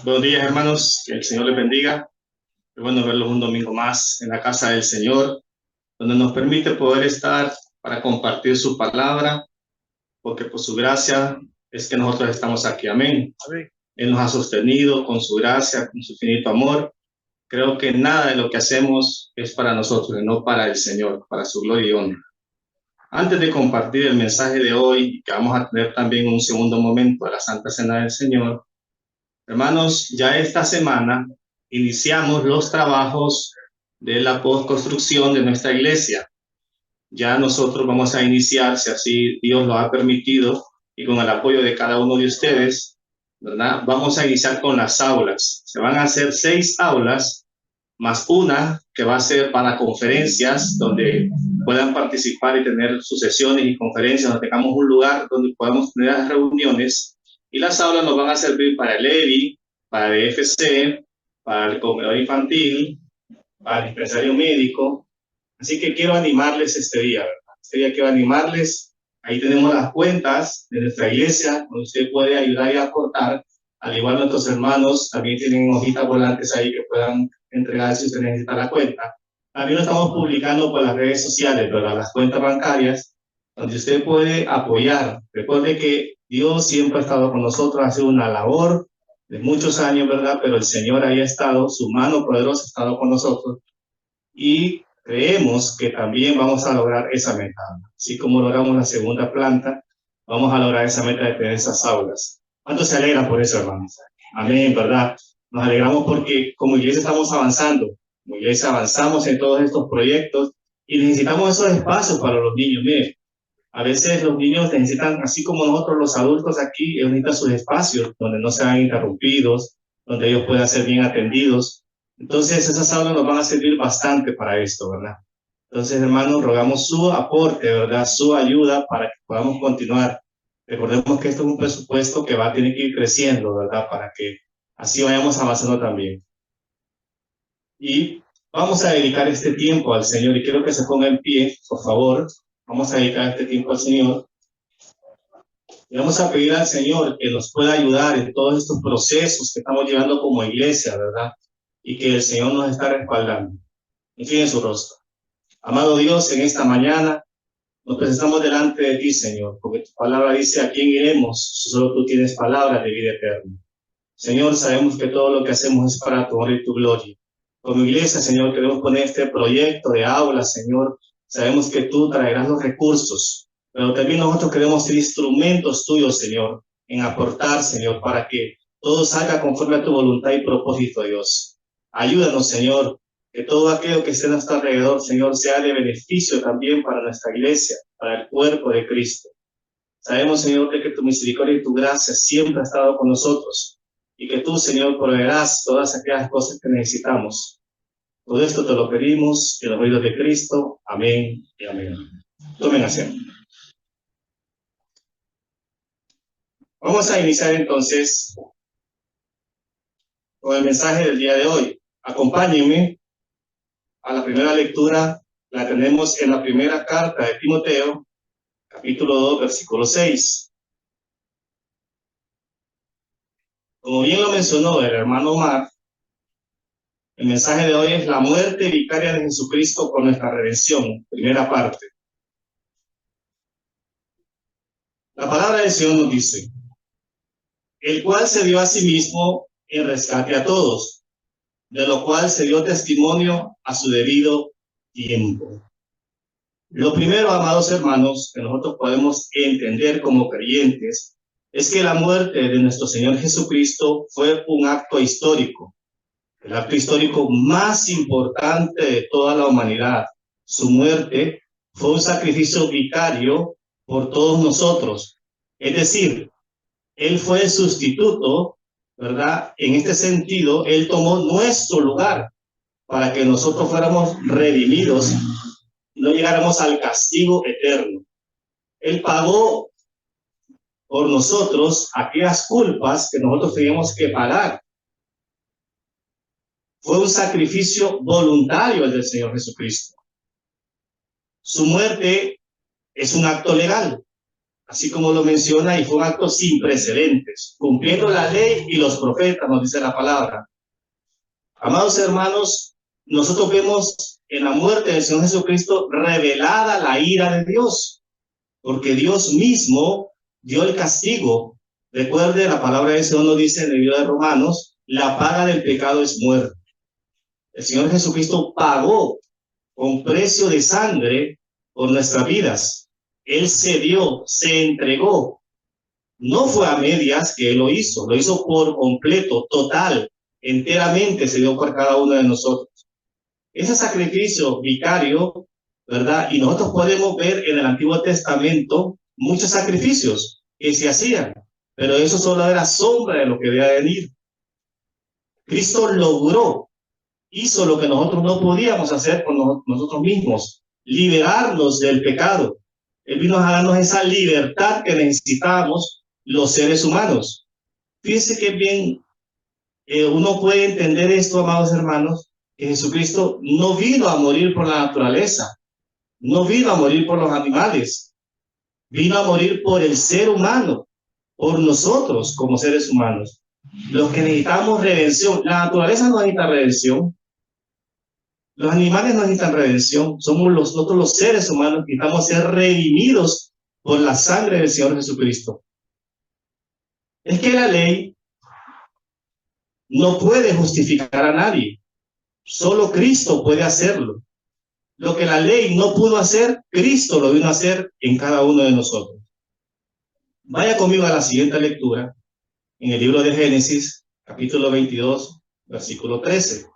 Buenos días, hermanos. Que el Señor les bendiga. Es bueno verlos un domingo más en la casa del Señor, donde nos permite poder estar para compartir su palabra, porque por su gracia es que nosotros estamos aquí. Amén. Amén. Él nos ha sostenido con su gracia, con su infinito amor. Creo que nada de lo que hacemos es para nosotros, y no para el Señor, para su gloria y honra. Antes de compartir el mensaje de hoy, que vamos a tener también un segundo momento de la Santa Cena del Señor, hermanos, ya esta semana iniciamos los trabajos de la postconstrucción de nuestra iglesia. Ya nosotros vamos a iniciar, si así Dios lo ha permitido, y con el apoyo de cada uno de ustedes, ¿verdad? Vamos a iniciar con las aulas. Se van a hacer 6 aulas, más una que va a ser para conferencias, donde puedan participar y tener sus sesiones y conferencias, donde tengamos un lugar donde podamos tener las reuniones. Y las aulas nos van a servir para el EVI, para el EFC, para el comedor infantil, para el dispensario médico. Así que quiero animarles este día, ¿verdad? Este día quiero animarles. Ahí tenemos las cuentas de nuestra iglesia, donde usted puede ayudar y aportar. Al igual nuestros hermanos también tienen hojitas volantes ahí que puedan entregar si usted necesita la cuenta. También lo estamos publicando por las redes sociales, ¿verdad? Las cuentas bancarias, donde usted puede apoyar. Recuerde que Dios siempre ha estado con nosotros, ha sido una labor de muchos años, ¿verdad? Pero el Señor ahí ha estado, su mano poderosa ha estado con nosotros. Y creemos que también vamos a lograr esa meta. Así como logramos la segunda planta, vamos a lograr esa meta de tener esas aulas. ¿Cuántos se alegran por eso, hermanos? Amén, ¿verdad? Nos alegramos porque como iglesia estamos avanzando, como iglesia avanzamos en todos estos proyectos y necesitamos esos espacios para los niños. Miren, a veces los niños necesitan, así como nosotros los adultos aquí, ellos necesitan sus espacios donde no sean interrumpidos, donde ellos puedan ser bien atendidos. Entonces, esas aulas nos van a servir bastante para esto, ¿verdad? Entonces, hermanos, rogamos su aporte, ¿verdad? Su ayuda para que podamos continuar. Recordemos que esto es un presupuesto que va a tener que ir creciendo, ¿verdad? Para que así vayamos avanzando también. Y vamos a dedicar este tiempo al Señor y quiero que se ponga en pie, por favor. Vamos a dedicar este tiempo al Señor. Y vamos a pedir al Señor que nos pueda ayudar en todos estos procesos que estamos llevando como iglesia, ¿verdad? Y que el Señor nos está respaldando. Inclinen su rostro. Amado Dios, en esta mañana nos presentamos delante de ti, Señor, porque tu palabra dice: ¿a quién iremos si solo tú tienes palabras de vida eterna? Señor, sabemos que todo lo que hacemos es para tu honra y tu gloria. Como iglesia, Señor, queremos poner este proyecto de aula, Señor. Sabemos que tú traerás los recursos, pero también nosotros queremos ser instrumentos tuyos, Señor, en aportar, Señor, para que todo salga conforme a tu voluntad y propósito, Dios. Ayúdanos, Señor, que todo aquello que esté a nuestro alrededor, Señor, sea de beneficio también para nuestra iglesia, para el cuerpo de Cristo. Sabemos, Señor, que tu misericordia y tu gracia siempre ha estado con nosotros y que tú, Señor, proveerás todas aquellas cosas que necesitamos. Todo esto te lo pedimos en el nombre de Cristo. Amén y amén. Tomen asiento. Vamos a iniciar entonces con el mensaje del día de hoy. Acompáñenme a la primera lectura. La tenemos en la primera carta de Timoteo, capítulo 2, versículo 6. Como bien lo mencionó el hermano Omar, el mensaje de hoy es la muerte vicaria de Jesucristo por nuestra redención, primera parte. La palabra del Señor nos dice: el cual se dio a sí mismo en rescate a todos, de lo cual se dio testimonio a su debido tiempo. Lo primero, amados hermanos, que nosotros podemos entender como creyentes, es que la muerte de nuestro Señor Jesucristo fue un acto histórico, el acto histórico más importante de toda la humanidad. Su muerte fue un sacrificio vicario por todos nosotros. Es decir, Él fue el sustituto, ¿verdad? En este sentido, Él tomó nuestro lugar para que nosotros fuéramos redimidos y no llegáramos al castigo eterno. Él pagó por nosotros aquellas culpas que nosotros teníamos que pagar. Fue un sacrificio voluntario el del Señor Jesucristo. Su muerte es un acto legal. así como lo menciona, y fue un acto sin precedentes, cumpliendo la ley y los profetas, nos dice la palabra. Amados hermanos, nosotros vemos en la muerte del Señor Jesucristo revelada la ira de Dios, porque Dios mismo dio el castigo. Recuerde, la palabra del Señor nos dice en el libro de Romanos, la paga del pecado es muerte. El Señor Jesucristo pagó con precio de sangre por nuestras vidas. Él se dio, se entregó. No fue a medias que Él lo hizo por completo, total, enteramente se dio por cada uno de nosotros. Ese sacrificio vicario, ¿verdad? Y nosotros podemos ver en el Antiguo Testamento muchos sacrificios que se hacían, pero eso solo era sombra de lo que debía venir. Cristo logró, hizo lo que nosotros no podíamos hacer por nosotros mismos, liberarnos del pecado. Él vino a darnos esa libertad que necesitábamos los seres humanos. Fíjense que bien uno puede entender esto, amados hermanos, que Jesucristo no vino a morir por la naturaleza, no vino a morir por los animales, vino a morir por el ser humano, por nosotros como seres humanos, los que necesitamos redención. La naturaleza no necesita redención, los animales no necesitan redención, somos nosotros los seres humanos que necesitamos ser redimidos por la sangre del Señor Jesucristo. Es que la ley no puede justificar a nadie, solo Cristo puede hacerlo. Lo que la ley no pudo hacer, Cristo lo vino a hacer en cada uno de nosotros. Vaya conmigo a la siguiente lectura, en el libro de Génesis, capítulo 22, versículo 13.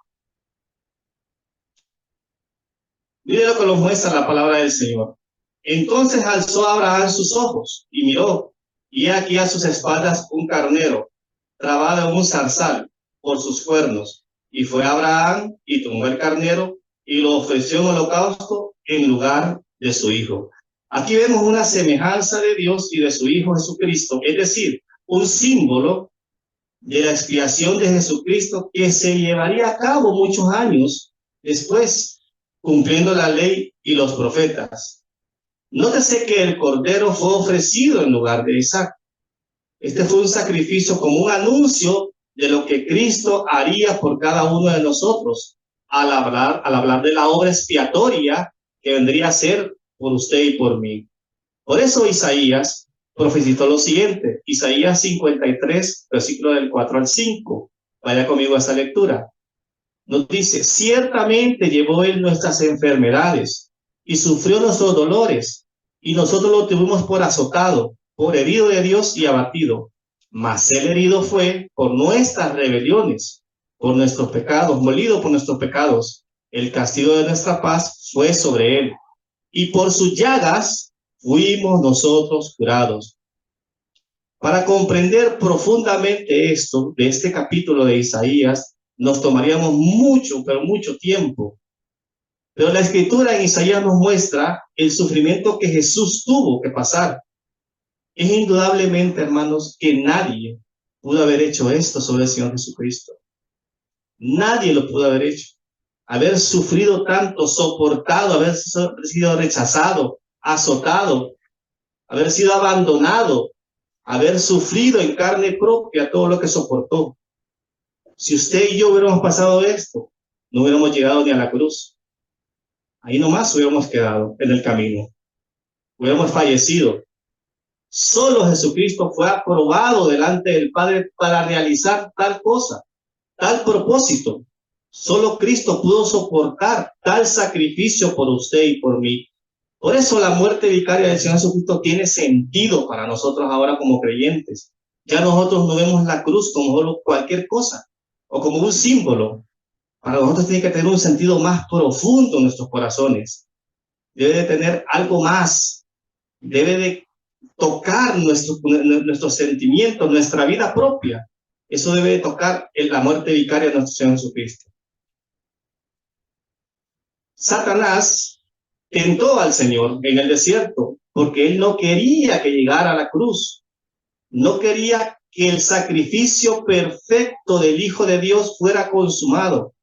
Mire lo que nos muestra la palabra del Señor. Entonces alzó Abraham sus ojos y miró, y aquí a sus espaldas un carnero, trabado en un zarzal por sus cuernos. Y fue Abraham y tomó el carnero y lo ofreció en holocausto en lugar de su hijo. Aquí vemos una semejanza de Dios y de su Hijo Jesucristo, es decir, un símbolo de la expiación de Jesucristo que se llevaría a cabo muchos años después, cumpliendo la ley y los profetas. Nótese que el cordero fue ofrecido en lugar de Isaac. Este fue un sacrificio como un anuncio de lo que Cristo haría por cada uno de nosotros al hablar de la obra expiatoria que vendría a ser por usted y por mí. Por eso Isaías profetizó lo siguiente, Isaías 53, versículo del 4 al 5. Vaya conmigo a esa lectura. Nos dice, ciertamente llevó él nuestras enfermedades y sufrió nuestros dolores, y nosotros lo tuvimos por azotado, por herido de Dios y abatido. Mas él herido fue por nuestras rebeliones, por nuestros pecados, molido por nuestros pecados. El castigo de nuestra paz fue sobre él, y por sus llagas fuimos nosotros curados. Para comprender profundamente esto, de este capítulo de Isaías, nos tomaríamos mucho, pero mucho tiempo. Pero la escritura en Isaías nos muestra el sufrimiento que Jesús tuvo que pasar. Es indudablemente, hermanos, que nadie pudo haber hecho esto sobre el Señor Jesucristo. Nadie lo pudo haber hecho. Haber sufrido tanto, soportado, haber sido rechazado, azotado, haber sido abandonado, haber sufrido en carne propia todo lo que soportó. Si usted y yo hubiéramos pasado esto, no hubiéramos llegado ni a la cruz. Ahí nomás hubiéramos quedado en el camino. Hubiéramos fallecido. Solo Jesucristo fue aprobado delante del Padre para realizar tal cosa, tal propósito. Solo Cristo pudo soportar tal sacrificio por usted y por mí. Por eso la muerte vicaria del Señor Jesucristo tiene sentido para nosotros ahora como creyentes. Ya nosotros no vemos la cruz como solo cualquier cosa o como un símbolo. Para nosotros tiene que tener un sentido más profundo en nuestros corazones. Debe de tener algo más. Debe de tocar nuestros sentimientos, nuestra vida propia. Eso debe de tocar en la muerte vicaria de nuestro Señor Jesucristo. Satanás tentó al Señor en el desierto porque él no quería que llegara a la cruz. No quería que el sacrificio perfecto del Hijo de Dios fuera consumado,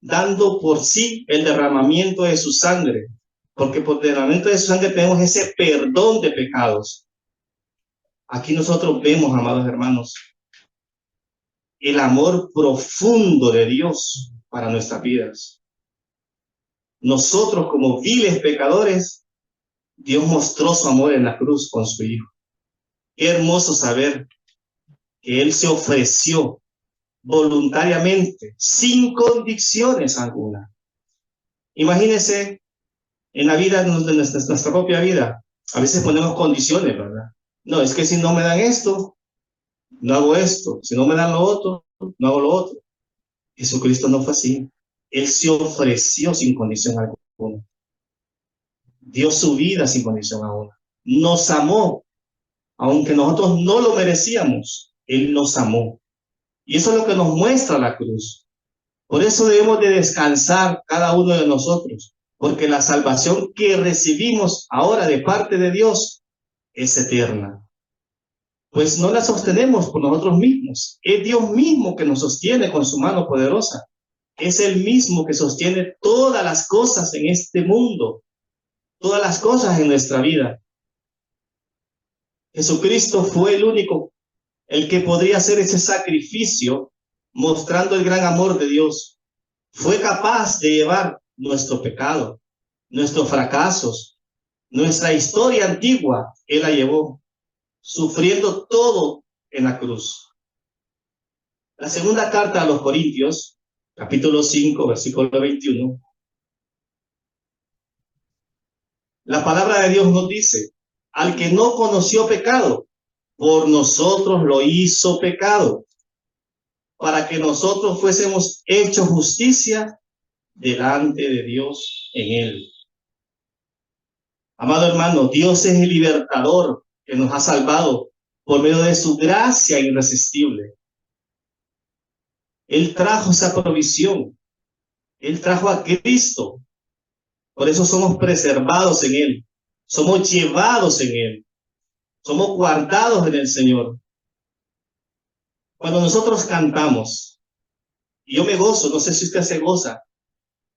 dando por sí el derramamiento de su sangre. porque por el derramamiento de su sangre tenemos ese perdón de pecados. Aquí nosotros vemos, amados hermanos, el amor profundo de Dios para nuestras vidas. Nosotros, como viles pecadores, Dios mostró su amor en la cruz con su Hijo. Qué hermoso saber que Él se ofreció voluntariamente, sin condiciones alguna. Imagínense en la vida, de nuestra propia vida, a veces ponemos condiciones, ¿verdad? No, es que si no me dan esto, no hago esto. Si no me dan lo otro, no hago lo otro. Jesucristo no fue así. Él se ofreció sin condición alguna. Dio su vida sin condición alguna. Nos amó, aunque nosotros no lo merecíamos. Él nos amó. Y eso es lo que nos muestra la cruz. Por eso debemos de descansar cada uno de nosotros, porque la salvación que recibimos ahora de parte de Dios es eterna. Pues no la sostenemos por nosotros mismos. Es Dios mismo que nos sostiene con su mano poderosa. Es el mismo que sostiene todas las cosas en este mundo, todas las cosas en nuestra vida. Jesucristo fue el único, el que podría hacer ese sacrificio, mostrando el gran amor de Dios. Fue capaz de llevar nuestro pecado, nuestros fracasos, nuestra historia antigua. Él la llevó, sufriendo todo en la cruz. La segunda carta a los Corintios, capítulo 5, versículo 21. La palabra de Dios nos dice: al que no conoció pecado, por nosotros lo hizo pecado, para que nosotros fuésemos hechos justicia delante de Dios en él. Amado hermano, Dios es el libertador que nos ha salvado por medio de su gracia irresistible. Él trajo esa provisión. Él trajo a Cristo. Por eso somos preservados en Él. Somos llevados en Él. Somos guardados en el Señor. Cuando nosotros cantamos, y yo me gozo, no sé si usted se goza,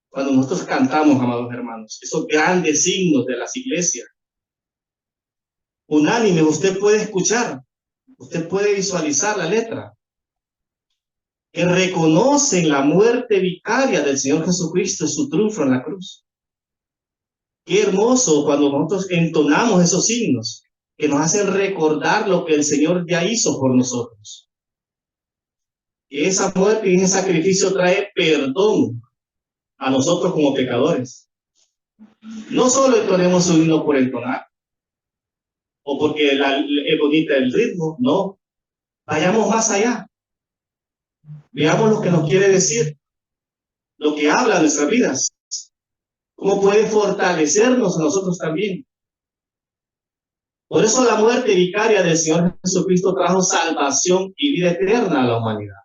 cuando nosotros cantamos, amados hermanos, esos grandes signos de las iglesias. Unánime, usted puede escuchar, usted puede visualizar la letra, que reconocen la muerte vicaria del Señor Jesucristo y su triunfo en la cruz. Qué hermoso cuando nosotros entonamos esos signos que nos hacen recordar lo que el Señor ya hizo por nosotros. Que esa muerte y ese sacrificio trae perdón a nosotros como pecadores. No solo entonemos un himno por entonar, o porque es bonita el ritmo, no. Vayamos más allá. Veamos lo que nos quiere decir, lo que habla de nuestras vidas. Cómo puede fortalecernos a nosotros también. Por eso la muerte vicaria del Señor Jesucristo trajo salvación y vida eterna a la humanidad.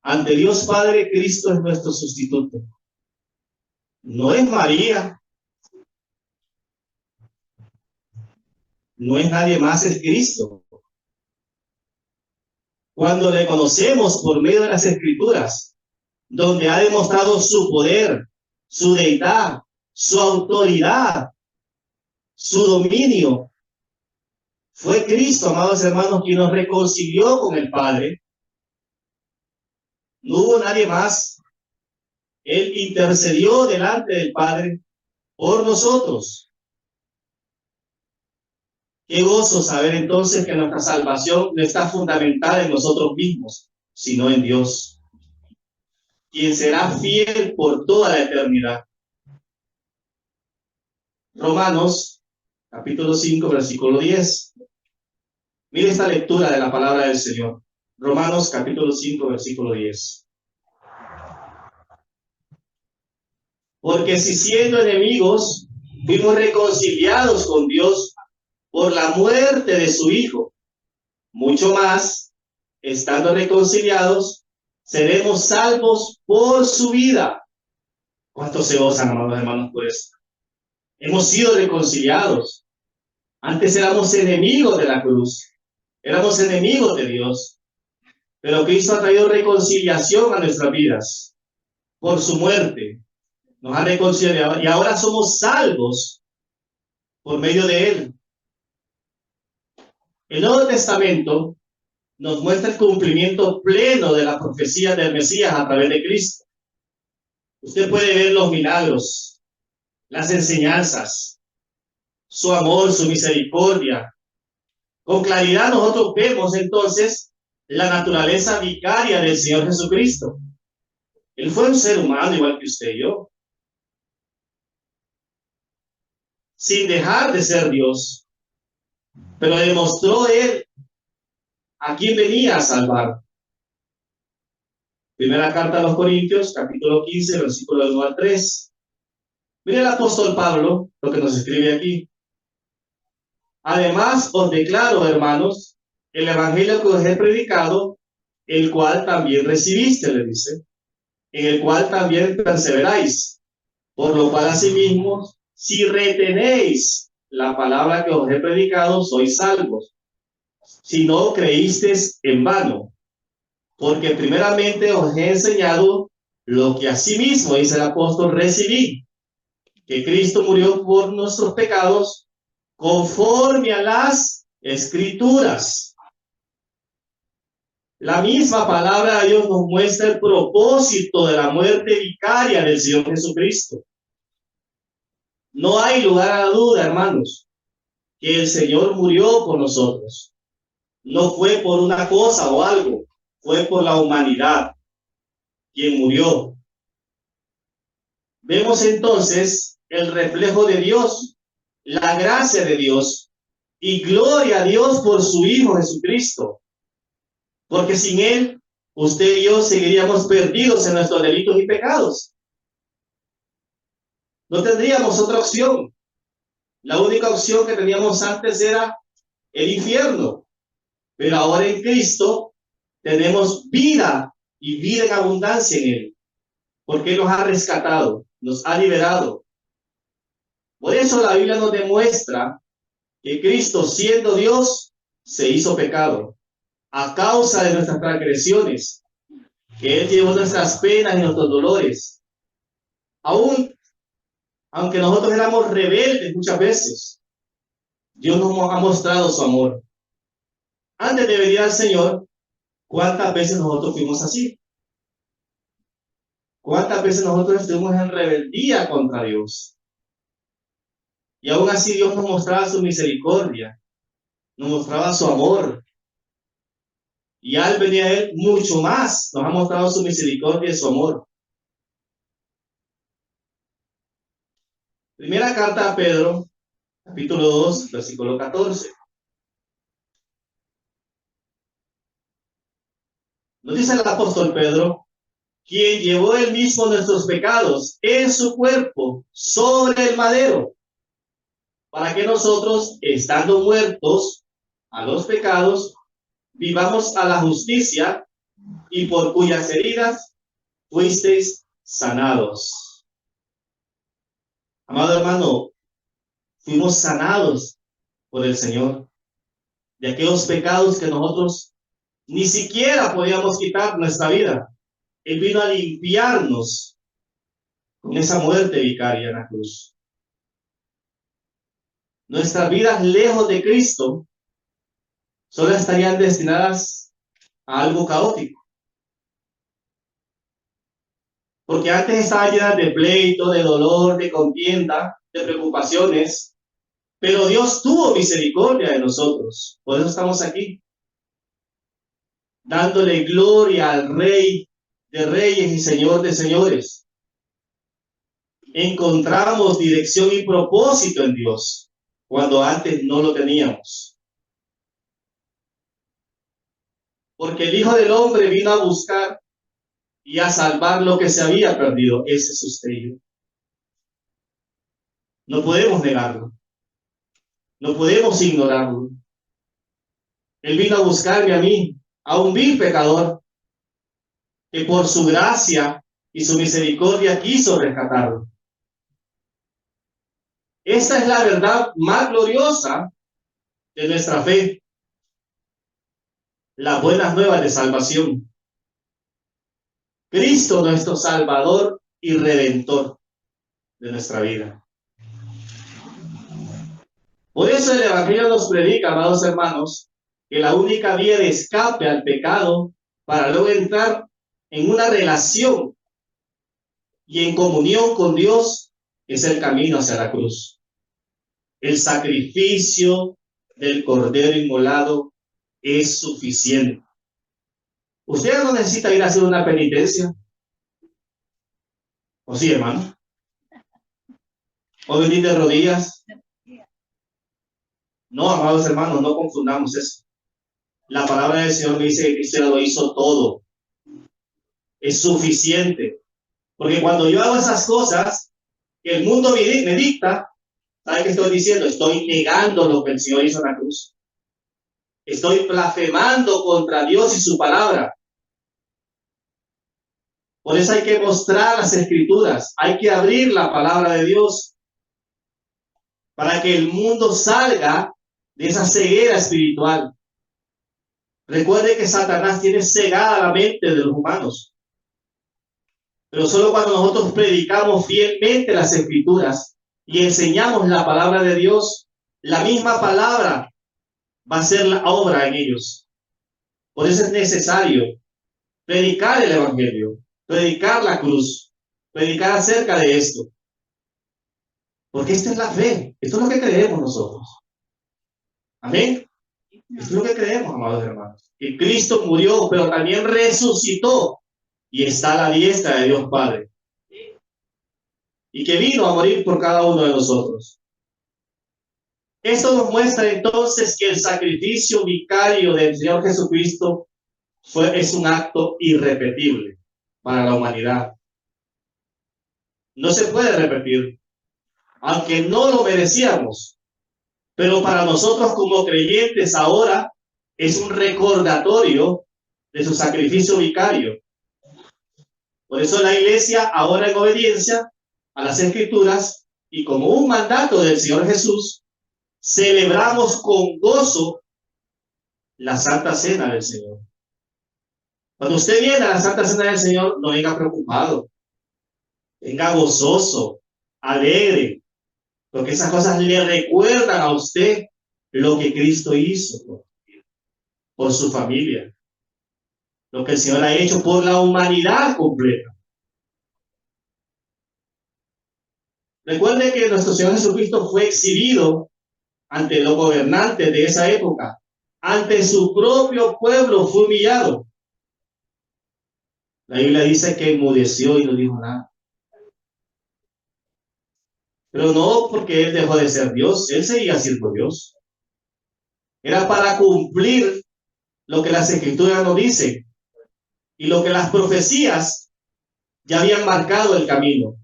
Ante Dios Padre, Cristo es nuestro sustituto. No es María, no es nadie más, es Cristo. Cuando le conocemos por medio de las Escrituras, donde ha demostrado su poder, su deidad, su autoridad, su dominio, fue Cristo, amados hermanos, quien nos reconcilió con el Padre. No hubo nadie más. Él intercedió delante del Padre por nosotros. Qué gozo saber entonces que nuestra salvación no está fundamentada en nosotros mismos, sino en Dios, quien será fiel por toda la eternidad. Romanos, capítulo 5, versículo 10. Mire esta lectura de la palabra del Señor. Romanos, capítulo 5, versículo 10. Porque si siendo enemigos, fuimos reconciliados con Dios por la muerte de su Hijo, mucho más, estando reconciliados, seremos salvos por su vida. ¿Cuántos se gozan, amados hermanos, por esto? Hemos sido reconciliados. Antes éramos enemigos de la cruz, éramos enemigos de Dios, pero Cristo ha traído reconciliación a nuestras vidas por su muerte. nos ha reconciliado y ahora somos salvos por medio de Él. El Nuevo Testamento nos muestra el cumplimiento pleno de la profecía del Mesías a través de Cristo. Usted puede ver los milagros, las enseñanzas, su amor, su misericordia. Con claridad nosotros vemos entonces la naturaleza vicaria del Señor Jesucristo. Él fue un ser humano igual que usted y yo, sin dejar de ser Dios, pero demostró Él a quién venía a salvar. Primera carta a los Corintios, capítulo 15, versículo 1 al 3. Mire el apóstol Pablo lo que nos escribe aquí. Además, os declaro, hermanos, el evangelio que os he predicado, el cual también recibiste, le dice, en el cual también perseveráis, por lo cual asimismo, si retenéis la palabra que os he predicado, sois salvos. Si no creísteis en vano, porque primeramente os he enseñado lo que asimismo, dice el apóstol, recibí, que Cristo murió por nuestros pecados conforme a las Escrituras. La misma palabra de Dios nos muestra el propósito de la muerte vicaria del Señor Jesucristo. No hay lugar a la duda, hermanos, que el Señor murió por nosotros. No fue por una cosa o algo, fue por la humanidad quien murió. Vemos entonces el reflejo de Dios, la gracia de Dios y gloria a Dios por su Hijo Jesucristo. Porque sin Él, usted y yo seguiríamos perdidos en nuestros delitos y pecados. No tendríamos otra opción. La única opción que teníamos antes era el infierno. Pero ahora en Cristo tenemos vida y vida en abundancia en Él. Porque Él nos ha rescatado, nos ha liberado. Por eso la Biblia nos demuestra que Cristo, siendo Dios, se hizo pecado a causa de nuestras transgresiones, que Él llevó nuestras penas y nuestros dolores. Aún, aunque nosotros éramos rebeldes muchas veces, Dios nos ha mostrado su amor. Antes de venir al Señor, ¿cuántas veces nosotros fuimos así? ¿Cuántas veces nosotros estuvimos en rebeldía contra Dios? Y aún así Dios nos mostraba su misericordia, nos mostraba su amor. Y al venir a Él, mucho más nos ha mostrado su misericordia y su amor. Primera carta a Pedro, capítulo 2, versículo 14. Nos dice el apóstol Pedro, quien llevó él mismo nuestros pecados en su cuerpo sobre el madero, para que nosotros, estando muertos a los pecados, vivamos a la justicia, y por cuyas heridas fuisteis sanados. Amado hermano, fuimos sanados por el Señor de aquellos pecados que nosotros ni siquiera podíamos quitar nuestra vida. Él vino a limpiarnos con esa muerte vicaria en la cruz. Nuestras vidas lejos de Cristo solo estarían destinadas a algo caótico. Porque antes estaban llenas de pleito, de dolor, de contienda, de preocupaciones. Pero Dios tuvo misericordia de nosotros. Por eso estamos aquí. Dándole gloria al Rey de Reyes y Señor de Señores. Encontramos dirección y propósito en Dios, cuando antes no lo teníamos. Porque el Hijo del Hombre vino a buscar y a salvar lo que se había perdido. Ese es usted y yo. No podemos negarlo. No podemos ignorarlo. Él vino a buscarme a mí, a un vil pecador, que por su gracia y su misericordia quiso rescatarlo. Esta es la verdad más gloriosa de nuestra fe. Las buenas nuevas de salvación. Cristo, nuestro Salvador y Redentor. de nuestra vida. Por eso el Evangelio nos predica, amados hermanos, que la única vía de escape al pecado para luego entrar en una relación y en comunión con Dios es el camino hacia la cruz. El sacrificio del Cordero inmolado es suficiente. Usted no necesita ir a hacer una penitencia. ¿O sí, hermano? ¿O venir de rodillas? No, amados hermanos, no confundamos eso. La palabra del Señor dice que Cristo lo hizo todo. Es suficiente. Porque cuando yo hago esas cosas que el mundo me dicta, ¿sabe qué estoy diciendo? Estoy negando lo que el Señor hizo en la cruz. Estoy blasfemando contra Dios y su palabra. Por eso hay que mostrar las escrituras. Hay que abrir la palabra de Dios para que el mundo salga de esa ceguera espiritual. Recuerde que Satanás tiene cegada la mente de los humanos. Pero solo cuando nosotros predicamos fielmente las escrituras y enseñamos la palabra de Dios, la misma palabra va a ser la obra en ellos. Por eso es necesario predicar el Evangelio, predicar la cruz, predicar acerca de esto. Porque esta es la fe, esto es lo que creemos nosotros. Amén. Esto es lo que creemos, amados hermanos. Que Cristo murió, pero también resucitó y está a la diestra de Dios Padre. Y que vino a morir por cada uno de nosotros. Esto nos muestra entonces que el sacrificio vicario del Señor Jesucristo es un acto irrepetible para la humanidad. No se puede repetir, aunque no lo merecíamos. Pero para nosotros como creyentes ahora es un recordatorio de su sacrificio vicario. Por eso la iglesia, ahora en obediencia a las escrituras y como un mandato del Señor Jesús, celebramos con gozo la Santa Cena del Señor. Cuando usted viene a la Santa Cena del Señor, no venga preocupado, venga gozoso, alegre, porque esas cosas le recuerdan a usted lo que Cristo hizo por su familia, lo que el Señor ha hecho por la humanidad completa. Recuerde que nuestro Señor Jesucristo fue exhibido ante los gobernantes de esa época, ante su propio pueblo fue humillado. La Biblia dice que enmudeció y no dijo nada. Pero no porque él dejó de ser Dios, él seguía siendo Dios. Era para cumplir lo que las escrituras nos dicen y lo que las profecías ya habían marcado el camino.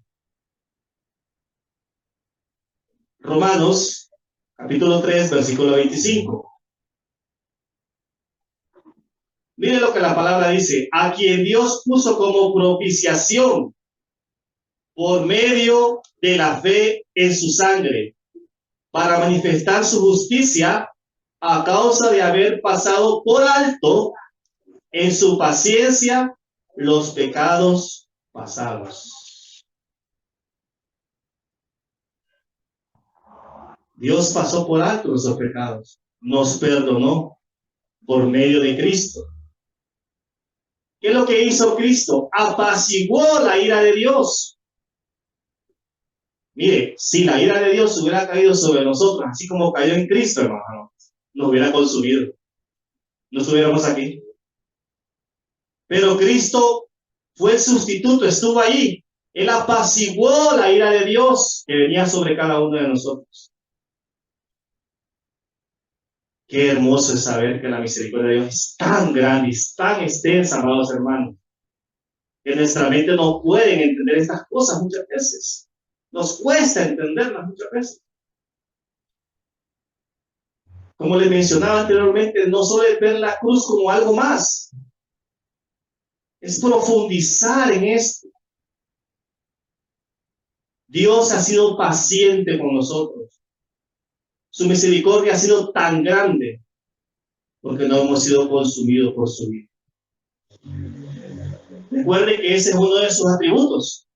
Romanos, capítulo 3, versículo 25. Mire lo que la palabra dice: a quien Dios puso como propiciación por medio de la fe en su sangre, para manifestar su justicia a causa de haber pasado por alto en su paciencia los pecados pasados. Dios pasó por alto nuestros pecados, nos perdonó por medio de Cristo. ¿Qué es lo que hizo Cristo? Apaciguó la ira de Dios. Mire, si la ira de Dios hubiera caído sobre nosotros, así como cayó en Cristo, hermano, nos hubiera consumido. No estuviéramos aquí. Pero Cristo fue el sustituto, estuvo ahí. Él apaciguó la ira de Dios que venía sobre cada uno de nosotros. Qué hermoso es saber que la misericordia de Dios es tan grande, es tan extensa, amados hermanos, que nuestra mente no puede entender estas cosas muchas veces. Nos cuesta entenderlas muchas veces. Como les mencionaba anteriormente, no solo es ver la cruz como algo más, es profundizar en esto. Dios ha sido paciente con nosotros. Su misericordia ha sido tan grande porque no hemos sido consumidos por su vida. Recuerde que ese es uno de sus atributos.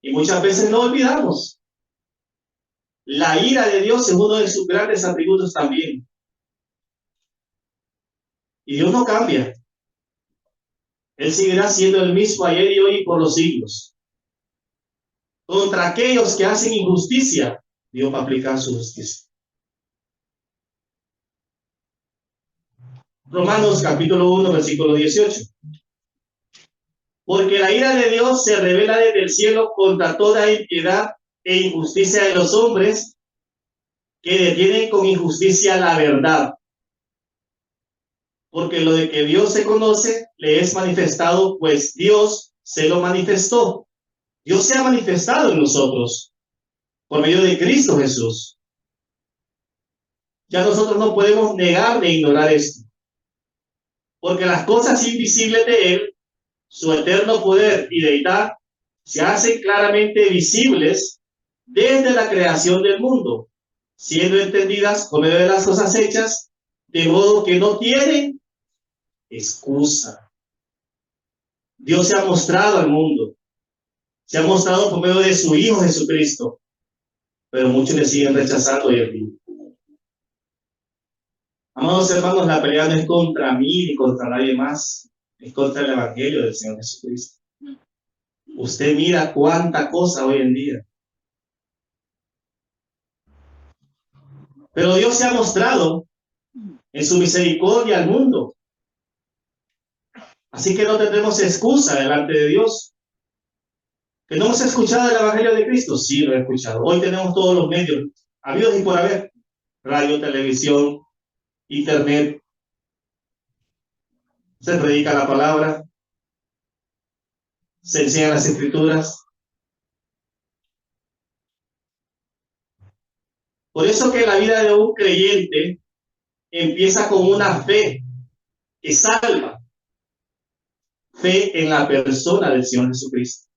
Y muchas veces lo olvidamos. La ira de Dios es uno de sus grandes atributos también. Y Dios no cambia. Él seguirá siendo el mismo ayer y hoy y por los siglos. Contra aquellos que hacen injusticia, Dios va a aplicar su justicia. Romanos capítulo 1, versículo 18. Porque la ira de Dios se revela desde el cielo contra toda impiedad e injusticia de los hombres que detienen con injusticia la verdad. Porque lo de que Dios se conoce le es manifestado, pues Dios se lo manifestó. Dios se ha manifestado en nosotros por medio de Cristo Jesús. Ya nosotros no podemos negar ni ignorar esto, porque las cosas invisibles de Él, su eterno poder y deidad, se hacen claramente visibles desde la creación del mundo, siendo entendidas por medio de las cosas hechas, de modo que no tienen excusa. Dios se ha mostrado al mundo, se ha mostrado por medio de su Hijo Jesucristo, pero muchos le siguen rechazando y el. Amados hermanos, la pelea no es contra mí ni contra nadie más, es contra el Evangelio del Señor Jesucristo. Usted mira cuánta cosa hoy en día. Pero Dios se ha mostrado en su misericordia al mundo. Así que no tendremos excusa delante de Dios. ¿Que no hemos escuchado el Evangelio de Cristo? Sí, lo he escuchado. Hoy tenemos todos los medios, habidos y por haber. Radio, televisión, internet. Se predica la palabra. Se enseñan las escrituras. Por eso que la vida de un creyente empieza con una fe que salva. Fe en la persona del Señor Jesucristo.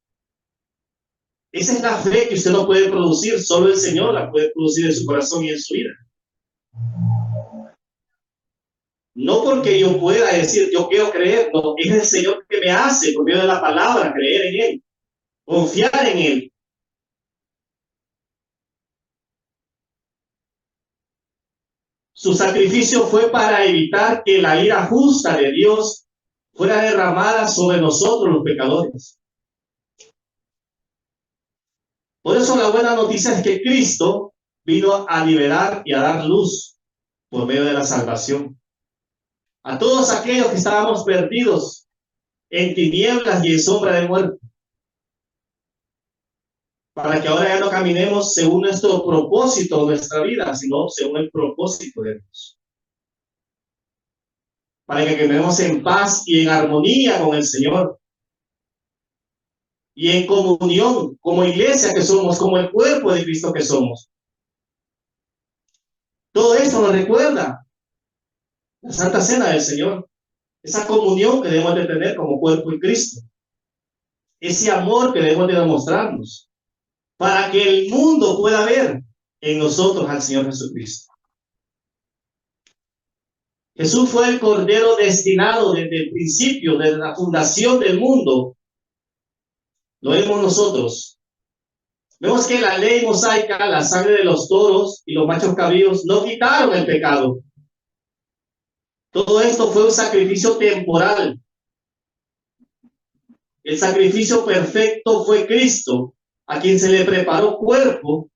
Esa es la fe que usted no puede producir, solo el Señor la puede producir en su corazón y en su vida. No porque yo pueda decir, yo quiero creer, no, es el Señor que me hace, por medio de la palabra, creer en Él, confiar en Él. Su sacrificio fue para evitar que la ira justa de Dios fuera derramada sobre nosotros los pecadores. Por eso la buena noticia es que Cristo vino a liberar y a dar luz por medio de la salvación. A todos aquellos que estábamos perdidos en tinieblas y en sombra de muerte, para que ahora ya no caminemos según nuestro propósito de nuestra vida, sino según el propósito de Dios. Para que caminemos en paz y en armonía con el Señor. Y en comunión, como iglesia que somos, como el cuerpo de Cristo que somos. Todo esto nos recuerda la Santa Cena del Señor. Esa comunión que debemos de tener como cuerpo en Cristo. Ese amor que debemos de demostrarnos. Para que el mundo pueda ver en nosotros al Señor Jesucristo. Jesús fue el Cordero destinado desde el principio, desde la fundación del mundo. Lo vemos nosotros. Vemos que la ley mosaica, la sangre de los toros y los machos cabríos no quitaron el pecado. Todo esto fue un sacrificio temporal. El sacrificio perfecto fue Cristo, a quien se le preparó cuerpo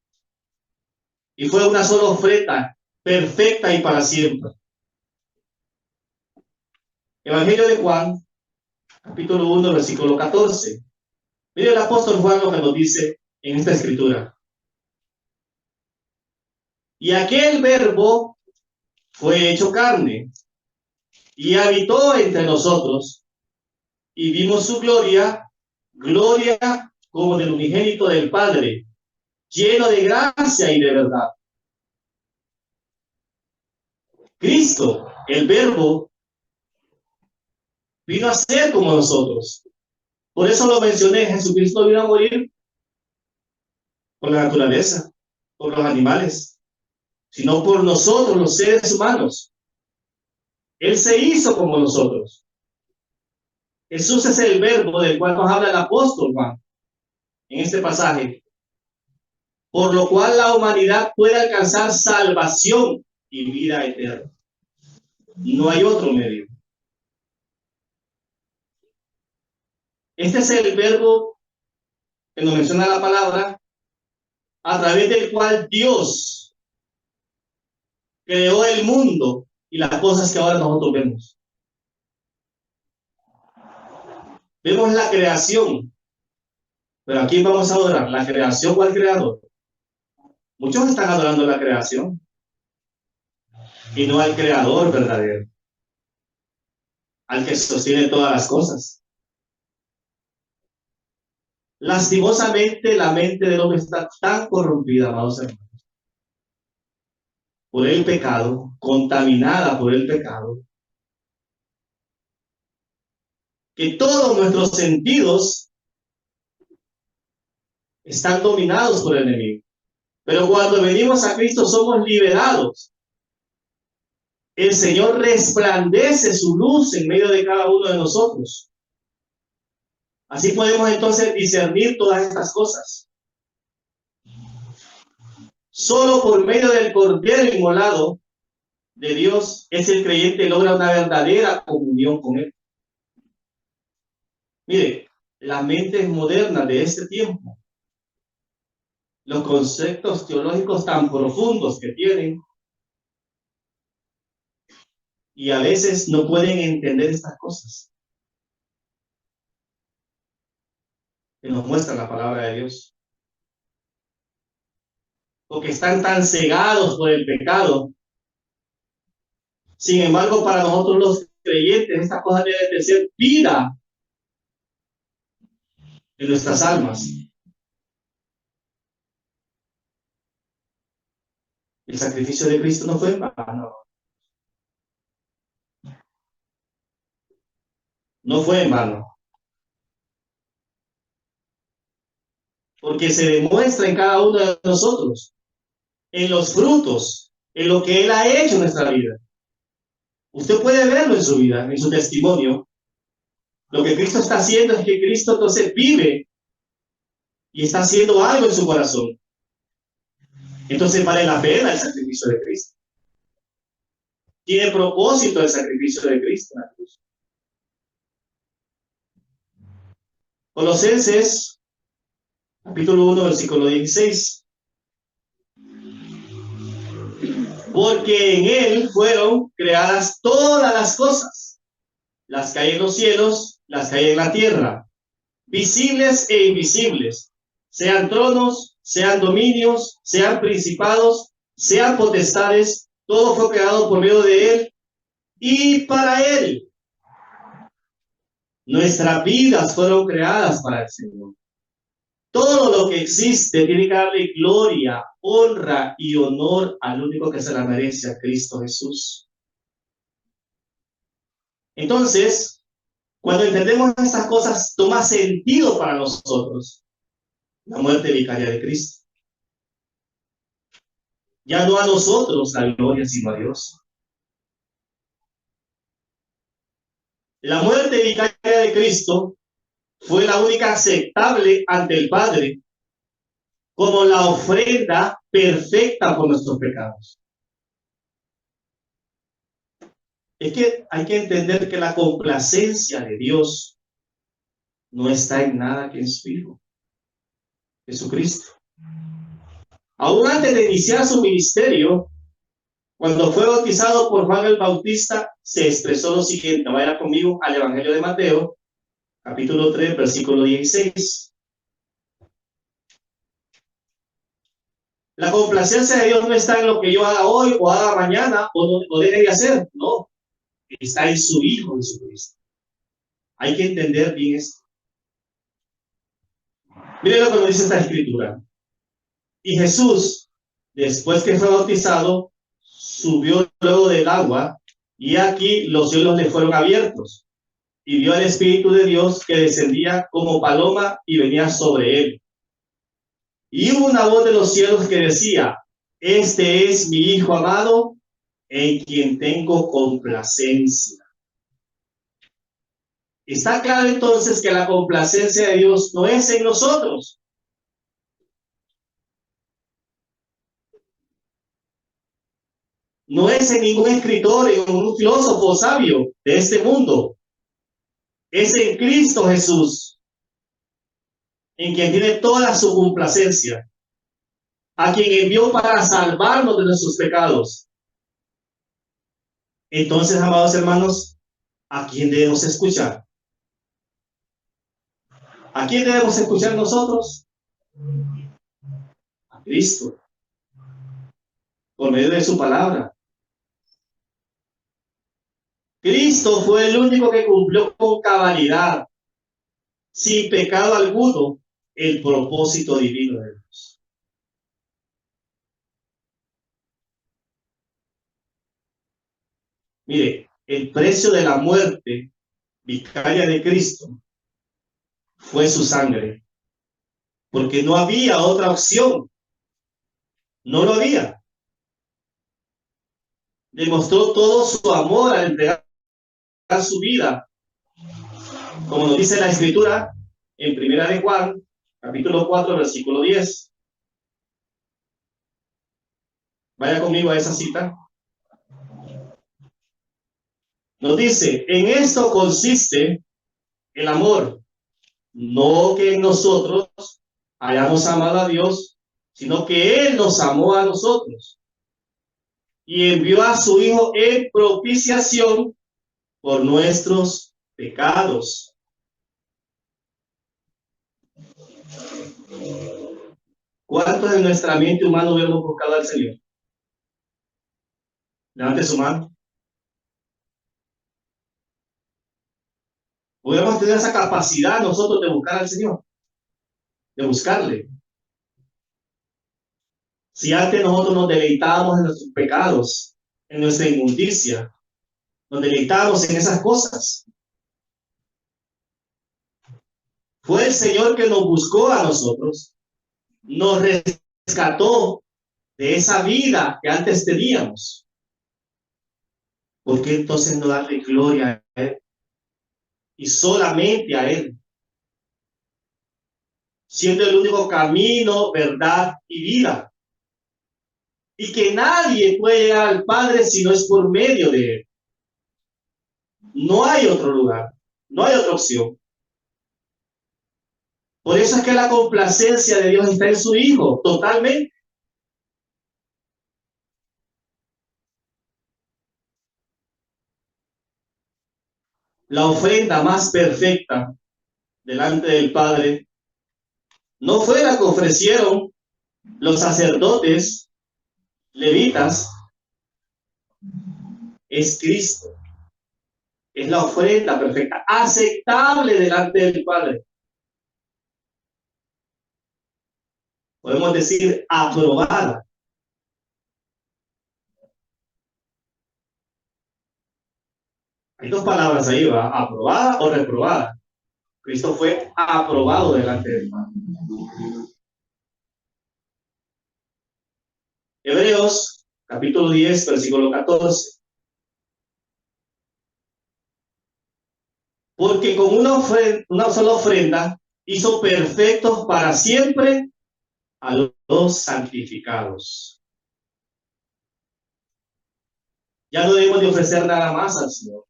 y fue una sola ofrenda, perfecta y para siempre. Evangelio de Juan, capítulo 1, versículo 14. Mire el apóstol Juan lo que nos dice en esta escritura. Y aquel verbo fue hecho carne y habitó entre nosotros y vimos su gloria, gloria como del unigénito del Padre, lleno de gracia y de verdad. Cristo, el verbo, vino a ser como nosotros. Por eso lo mencioné, Jesucristo vino a morir por la naturaleza, por los animales, sino por nosotros, los seres humanos. Él se hizo como nosotros. Jesús es el verbo del cual nos habla el apóstol Juan. en este pasaje, por lo cual la humanidad puede alcanzar salvación y vida eterna. No hay otro medio. Este es el verbo que nos menciona la palabra, a través del cual Dios creó el mundo y las cosas que ahora nosotros vemos. Vemos la creación, pero aquí vamos a adorar la creación o al creador. Muchos están adorando la creación y no al creador verdadero, al que sostiene todas las cosas. Lastimosamente, la mente del hombre está tan corrompida, amados hermanos, por el pecado, contaminada por el pecado, que todos nuestros sentidos están dominados por el enemigo. Pero cuando venimos a Cristo somos liberados. El Señor resplandece su luz en medio de cada uno de nosotros. Así podemos entonces discernir todas estas cosas. Solo por medio del Cordero inmolado de Dios es el creyente logra una verdadera comunión con Él. Mire, las mentes modernas de este tiempo, los conceptos teológicos tan profundos que tienen, y a veces no pueden entender estas cosas que nos muestra la palabra de Dios. Porque están tan cegados por el pecado. Sin embargo, para nosotros los creyentes, estas cosas deben de ser vida en nuestras almas. El sacrificio de Cristo no fue en vano. No fue en vano. Porque se demuestra en cada uno de nosotros, en los frutos, en lo que Él ha hecho en nuestra vida. Usted puede verlo en su vida, en su testimonio. Lo que Cristo está haciendo es que Cristo entonces vive y está haciendo algo en su corazón. Entonces vale la pena el sacrificio de Cristo. Tiene propósito el sacrificio de Cristo en la cruz. Colosenses, capítulo 1, versículo 16. Porque en Él fueron creadas todas las cosas, las que hay en los cielos, las que hay en la tierra, visibles e invisibles, sean tronos, sean dominios, sean principados, sean potestades, todo fue creado por medio de Él y para Él. Nuestras vidas fueron creadas para el Señor. Todo lo que existe tiene que darle gloria, honra y honor al único que se la merece, a Cristo Jesús. Entonces, cuando entendemos estas cosas, toma sentido para nosotros la muerte vicaria de Cristo. Ya no a nosotros la gloria, sino a Dios. La muerte vicaria de Cristo fue la única aceptable ante el Padre como la ofrenda perfecta por nuestros pecados. Es que hay que entender que la complacencia de Dios no está en nada que en su Hijo, Jesucristo. Aún antes de iniciar su ministerio, cuando fue bautizado por Juan el Bautista, se expresó lo siguiente. Vaya conmigo al Evangelio de Mateo, capítulo 3, versículo 16. La complacencia de Dios no está en lo que yo haga hoy o haga mañana o deje de hacer. No, está en su Hijo Jesucristo. Hay que entender bien esto. Miren lo que nos dice esta escritura. Y Jesús, después que fue bautizado, subió luego del agua, y aquí los cielos le fueron abiertos, y vio al Espíritu de Dios que descendía como paloma y venía sobre él. Y hubo una voz de los cielos que decía: este es mi Hijo amado, en quien tengo complacencia. Está claro entonces que la complacencia de Dios no es en nosotros, No es en ningún escritor, en un filósofo sabio de este mundo. Es en Cristo Jesús, en quien tiene toda su complacencia, a quien envió para salvarnos de nuestros pecados. Entonces, amados hermanos, ¿a quién debemos escuchar? ¿A quién debemos escuchar nosotros? A Cristo, por medio de su palabra. Cristo fue el único que cumplió con cabalidad, sin pecado alguno, el propósito divino de Dios. Mire, el precio de la muerte vicaria de Cristo fue su sangre, porque no había otra opción, no lo había. Demostró todo su amor al entregar su vida, como nos dice la Escritura en Primera de Juan, capítulo 4, versículo 10. Vaya conmigo a esa cita. Nos dice, en esto consiste el amor, no que nosotros hayamos amado a Dios, sino que Él nos amó a nosotros y envió a su Hijo en propiciación por nuestros pecados. ¿Cuántos en nuestra mente humana hemos buscado al Señor? Levante su mano. Podemos tener esa capacidad nosotros de buscar al Señor, de buscarle. Si antes nosotros nos deleitábamos en nuestros pecados, en nuestra inmundicia, nos deleitábamos en esas cosas. Fue el Señor que nos buscó a nosotros, nos rescató de esa vida que antes teníamos. ¿Por qué entonces no darle gloria a Él? Y solamente a Él. Siendo el único camino, verdad y vida. Y que nadie puede llegar al Padre si no es por medio de Él. No hay otro lugar, no hay otra opción. Por eso es que la complacencia de Dios está en su Hijo, totalmente. La ofrenda más perfecta delante del Padre no fue la que ofrecieron los sacerdotes levitas, es Cristo. Es la ofrenda perfecta, aceptable delante del Padre. Podemos decir aprobada. Hay dos palabras ahí, ¿va? Aprobada o reprobada. Cristo fue aprobado delante del Padre. Hebreos, capítulo 10, versículo 14. Porque con una sola ofrenda hizo perfectos para siempre a los santificados. Ya no debemos de ofrecer nada más al Señor.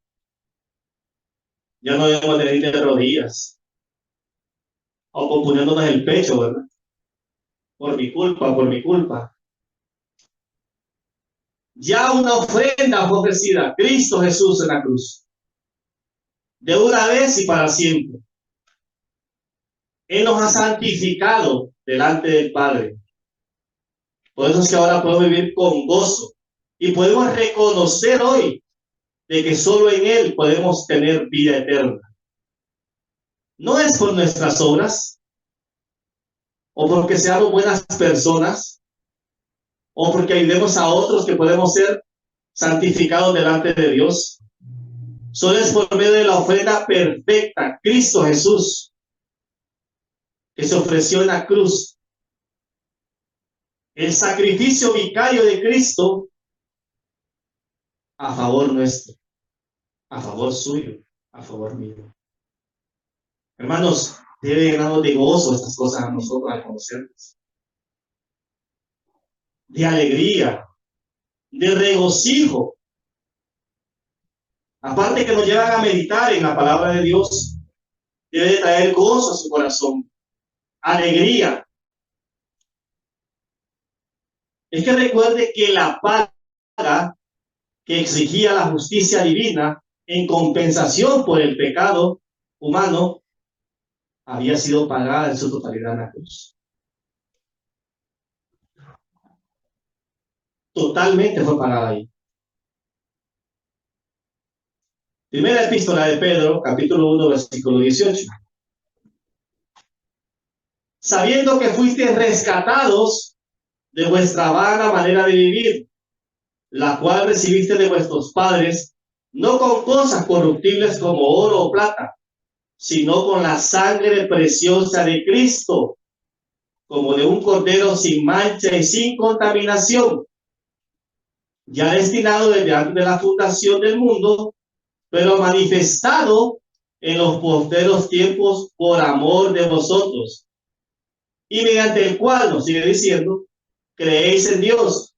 Ya no debemos de ir de rodillas o componiéndonos el pecho, ¿verdad? Por mi culpa, por mi culpa. Ya una ofrenda fue ofrecida, Cristo Jesús en la cruz, de una vez y para siempre. Él nos ha santificado delante del Padre. Por eso es que ahora podemos vivir con gozo y podemos reconocer hoy de que solo en Él podemos tener vida eterna. No es por nuestras obras o porque seamos buenas personas o porque ayudemos a otros que podemos ser santificados delante de Dios. Solo es por medio de la ofrenda perfecta, Cristo Jesús, que se ofreció en la cruz. El sacrificio vicario de Cristo a favor nuestro, a favor suyo, a favor mío. Hermanos, debe llenarnos de gozo estas cosas a nosotros al conocerlas. De alegría, de regocijo. Aparte que nos llevan a meditar en la palabra de Dios, debe de traer gozo a su corazón, alegría. Es que recuerde que la paga que exigía la justicia divina en compensación por el pecado humano había sido pagada en su totalidad en la cruz. Totalmente fue pagada ahí. Primera epístola de Pedro, capítulo 1, versículo 18. Sabiendo que fuisteis rescatados de vuestra vana manera de vivir, la cual recibiste de vuestros padres, no con cosas corruptibles como oro o plata, sino con la sangre preciosa de Cristo, como de un cordero sin mancha y sin contaminación, ya destinado desde antes de la fundación del mundo, pero manifestado en los posteros tiempos por amor de vosotros, y mediante el cual, nos sigue diciendo, creéis en Dios,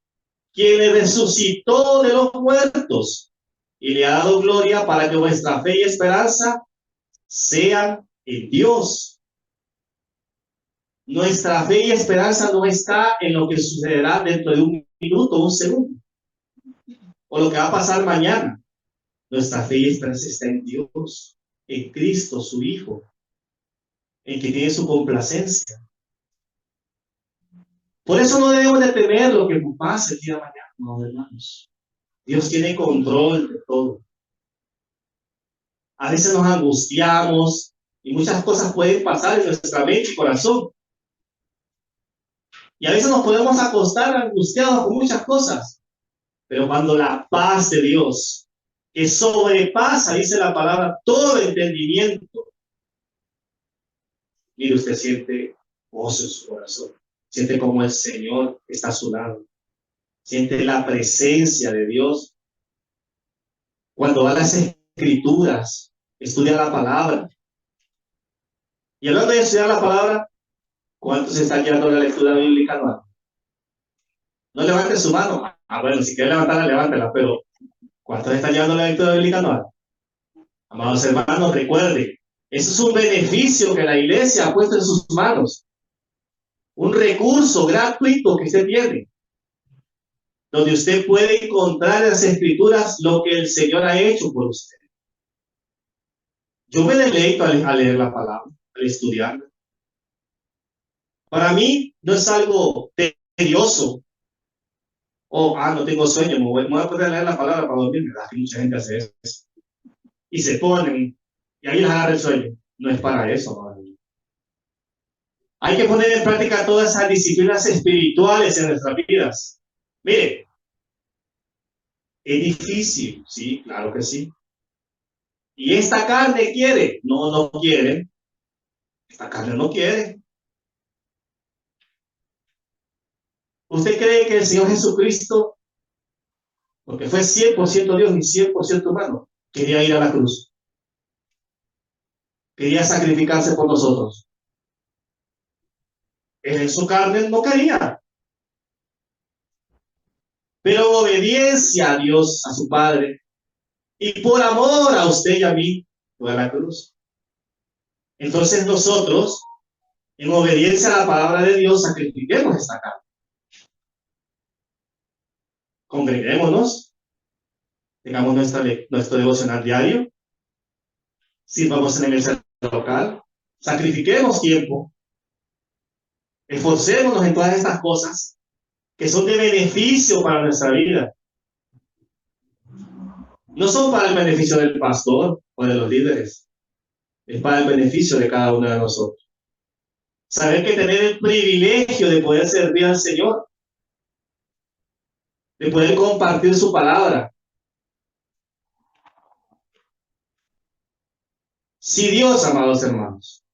quien le resucitó de los muertos y le ha dado gloria para que vuestra fe y esperanza sean en Dios. Nuestra fe y esperanza no está en lo que sucederá dentro de un minuto, un segundo, o lo que va a pasar mañana. Nuestra fe y esperanza está en Dios, en Cristo, su Hijo, en que tiene su complacencia. Por eso no debemos de temer lo que pase el día de mañana, no, hermanos. Dios tiene control de todo. A veces nos angustiamos y muchas cosas pueden pasar en nuestra mente y corazón. Y a veces nos podemos acostar angustiados con muchas cosas. Pero cuando la paz de Dios, que sobrepasa, dice la palabra, todo entendimiento, mire, usted siente gozo en su corazón. Siente como el Señor está a su lado. Siente la presencia de Dios. Cuando va a las escrituras, estudia la palabra. Y hablando de estudiar la palabra, ¿cuántos están llevando la lectura bíblica anual? No levante su mano. Bueno, si quiere levantarla, levántela, pero ¿cuántos están llevando la lectura bíblica anual? Amados hermanos, recuerden, eso es un beneficio que la iglesia ha puesto en sus manos. Un recurso gratuito que usted tiene, donde usted puede encontrar en las escrituras lo que el Señor ha hecho por usted. Yo me deleito al leer la palabra, al estudiarla. Para mí no es algo tedioso. No tengo sueño, me voy a poner a leer la palabra para dormir. Mucha gente hace eso. Y se ponen, y ahí les agarra el sueño. No es para eso, madre. Hay que poner en práctica todas esas disciplinas espirituales en nuestras vidas. Mire, es difícil, sí, claro que sí. ¿Y esta carne quiere? No, no quiere. Esta carne no quiere. ¿Usted cree que el Señor Jesucristo, porque fue 100% Dios y 100% humano, quería ir a la cruz? Quería sacrificarse por nosotros. En su carne no quería. Pero en obediencia a Dios, a su Padre, y por amor a usted y a mí, fue a la cruz. Entonces nosotros, en obediencia a la palabra de Dios, sacrifiquemos esta carne. Congreguémonos, tengamos nuestro devocional diario, sirvamos en la iglesia local, sacrifiquemos tiempo, esforcémonos en todas estas cosas que son de beneficio para nuestra vida. No son para el beneficio del pastor o de los líderes, es para el beneficio de cada uno de nosotros. Saber que tener el privilegio de poder servir al Señor, de poder compartir su palabra. Si Dios, amados hermanos,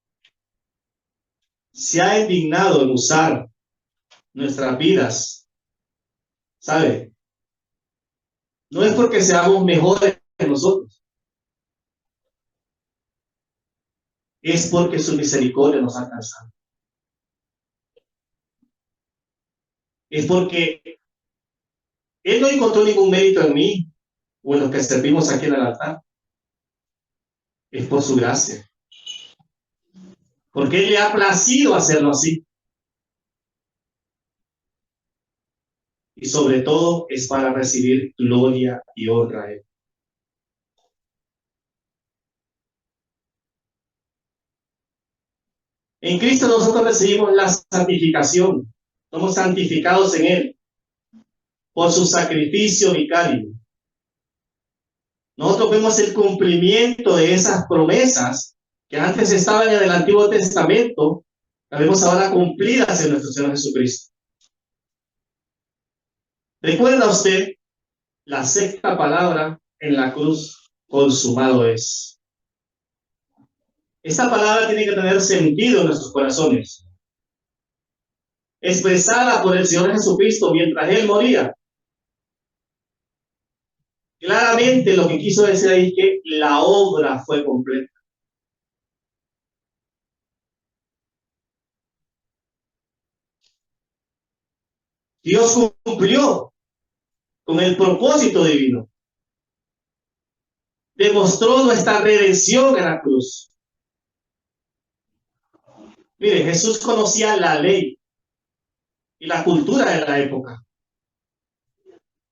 se ha indignado en usar nuestras vidas, ¿sabe? No es porque seamos mejores que nosotros, es porque su misericordia nos ha alcanzado. Es porque Él no encontró ningún mérito en mí o en los que servimos aquí en el altar. Es por su gracia. Porque Él le ha placido hacerlo así. Y sobre todo es para recibir gloria y honra a Él. En Cristo nosotros recibimos la santificación. Somos santificados en Él por su sacrificio vicario. Nosotros vemos el cumplimiento de esas promesas que antes estaban en el Antiguo Testamento, las vemos ahora cumplidas en nuestro Señor Jesucristo. ¿Recuerda usted la sexta palabra en la cruz? Consumado es. Esta palabra tiene que tener sentido en nuestros corazones. Expresada por el Señor Jesucristo mientras Él moría. Claramente lo que quiso decir ahí es que la obra fue completa. Dios cumplió con el propósito divino. Demostró nuestra redención en la cruz. Mire, Jesús conocía la ley y la cultura de la época.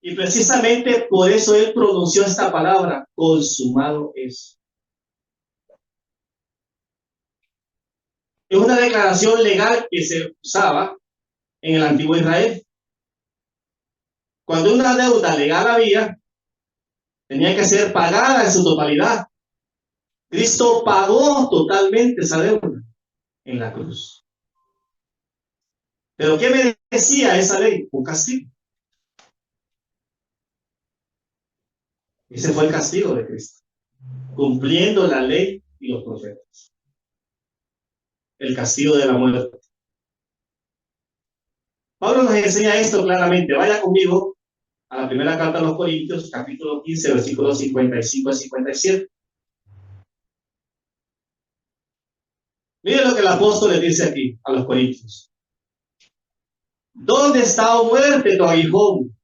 Y precisamente por eso Él pronunció esta palabra, consumado es. Es una declaración legal que se usaba en el antiguo Israel. Cuando una deuda legal había, tenía que ser pagada en su totalidad. Cristo pagó totalmente esa deuda en la cruz. Pero ¿qué me decía esa ley? Un castigo. Ese fue el castigo de Cristo, cumpliendo la ley y los profetas. El castigo de la muerte. Pablo nos enseña esto claramente. Vaya conmigo a la primera carta a los Corintios, capítulo 15, versículos 55 a 57. Miren lo que el apóstol le dice aquí a los Corintios. ¿Dónde está, oh muerte, tu aguijón?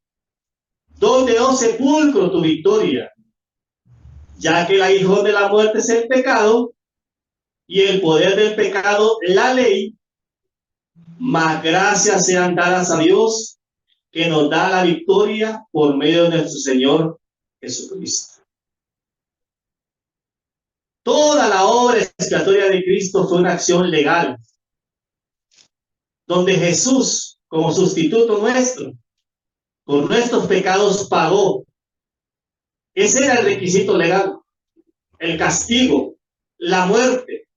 ¿Dónde, oh sepulcro, tu victoria? Ya que el aguijón de la muerte es el pecado, y el poder del pecado, la ley, mas gracias sean dadas a Dios, que nos da la victoria por medio de nuestro Señor Jesucristo. Toda la obra expiatoria de Cristo fue una acción legal, donde Jesús, como sustituto nuestro, por nuestros pecados pagó. Ese era el requisito legal, el castigo, la muerte.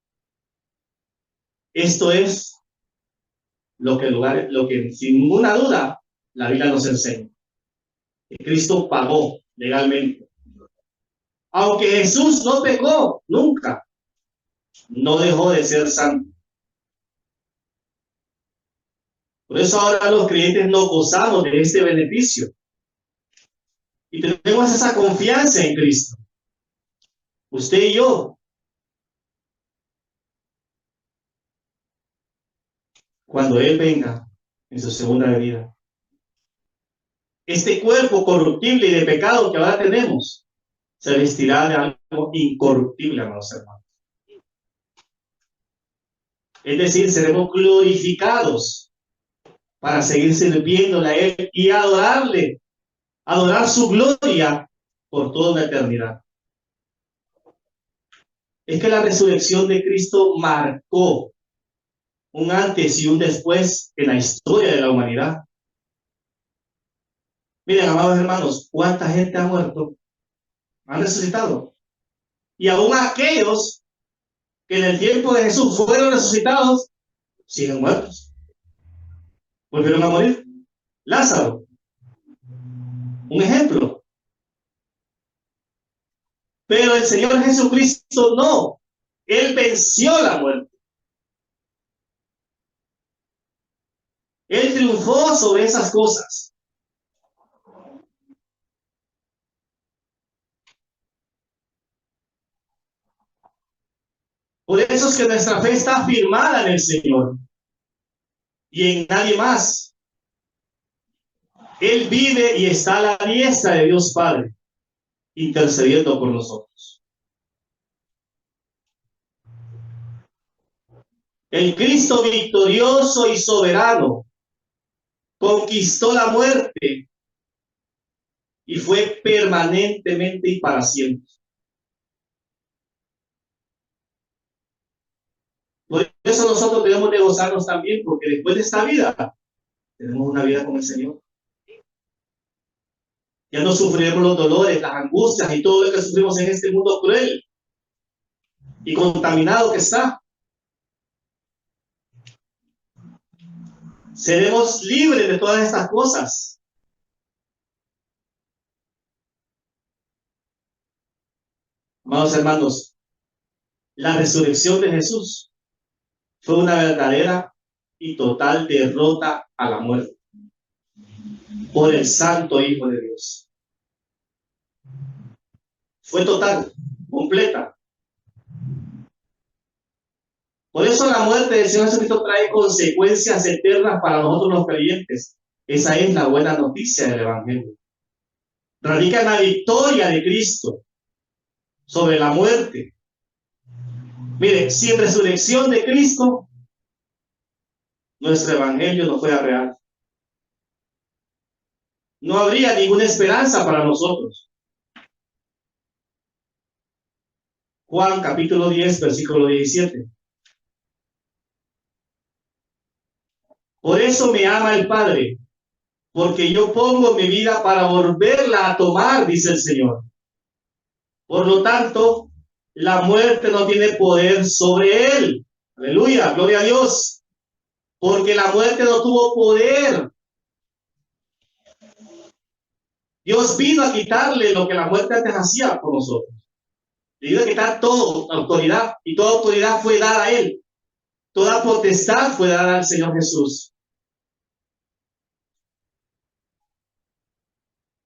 Esto es lo que sin ninguna duda la Biblia nos enseña. Que Cristo pagó legalmente. Aunque Jesús no pecó nunca, no dejó de ser santo. Por eso ahora los creyentes no gozamos de este beneficio. Y tenemos esa confianza en Cristo. Usted y yo. Cuando Él venga en su segunda venida. Este cuerpo corruptible y de pecado que ahora tenemos se vestirá de algo incorruptible, amados hermanos. Es decir, seremos glorificados para seguir sirviéndole a Él y adorarle, adorar su gloria por toda una eternidad. Es que la resurrección de Cristo marcó un antes y un después en la historia de la humanidad. Miren, amados hermanos, ¿cuánta gente ha muerto? Han resucitado. Y aún aquellos que en el tiempo de Jesús fueron resucitados, siguen muertos. Volvieron a morir. Lázaro, un ejemplo. Pero el Señor Jesucristo no. Él venció la muerte. Él triunfó sobre esas cosas. Por eso es que nuestra fe está firmada en el Señor y en nadie más. Él vive y está a la diestra de Dios Padre, intercediendo por nosotros. El Cristo victorioso y soberano conquistó la muerte y fue permanentemente y para siempre. Por eso nosotros debemos de gozarnos también, porque después de esta vida tenemos una vida con el Señor. Ya no sufriremos los dolores, las angustias y todo lo que sufrimos en este mundo cruel y contaminado que está. Seremos libres de todas estas cosas. Amados hermanos, la resurrección de Jesús fue una verdadera y total derrota a la muerte por el Santo Hijo de Dios. Fue total, completa. Por eso la muerte del Señor Jesucristo trae consecuencias eternas para nosotros los creyentes. Esa es la buena noticia del Evangelio. Radica en la victoria de Cristo sobre la muerte. Mire, sin resurrección de Cristo, nuestro Evangelio no fuera real. No habría ninguna esperanza para nosotros. Juan capítulo 10, versículo 17. Por eso me ama el Padre, porque yo pongo mi vida para volverla a tomar, dice el Señor. Por lo tanto, la muerte no tiene poder sobre él. Aleluya, gloria a Dios. Porque la muerte no tuvo poder. Dios vino a quitarle lo que la muerte antes hacía por nosotros. Le vino a quitar toda autoridad, y toda autoridad fue dada a él. Toda potestad fue dada al Señor Jesús.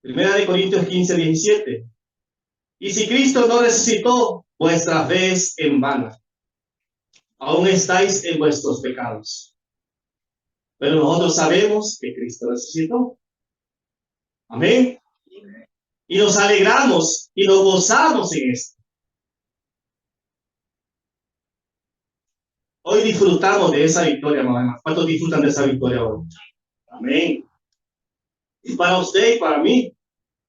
Primera de Corintios 15, 17. Y si Cristo no resucitó, vuestra fe es en vano. Aún estáis en vuestros pecados. Pero nosotros sabemos que Cristo resucitó. Amén. Y nos alegramos y nos gozamos en esto. Hoy disfrutamos de esa victoria, mamá. ¿Cuántos disfrutan de esa victoria hoy? Amén. Y para usted y para mí,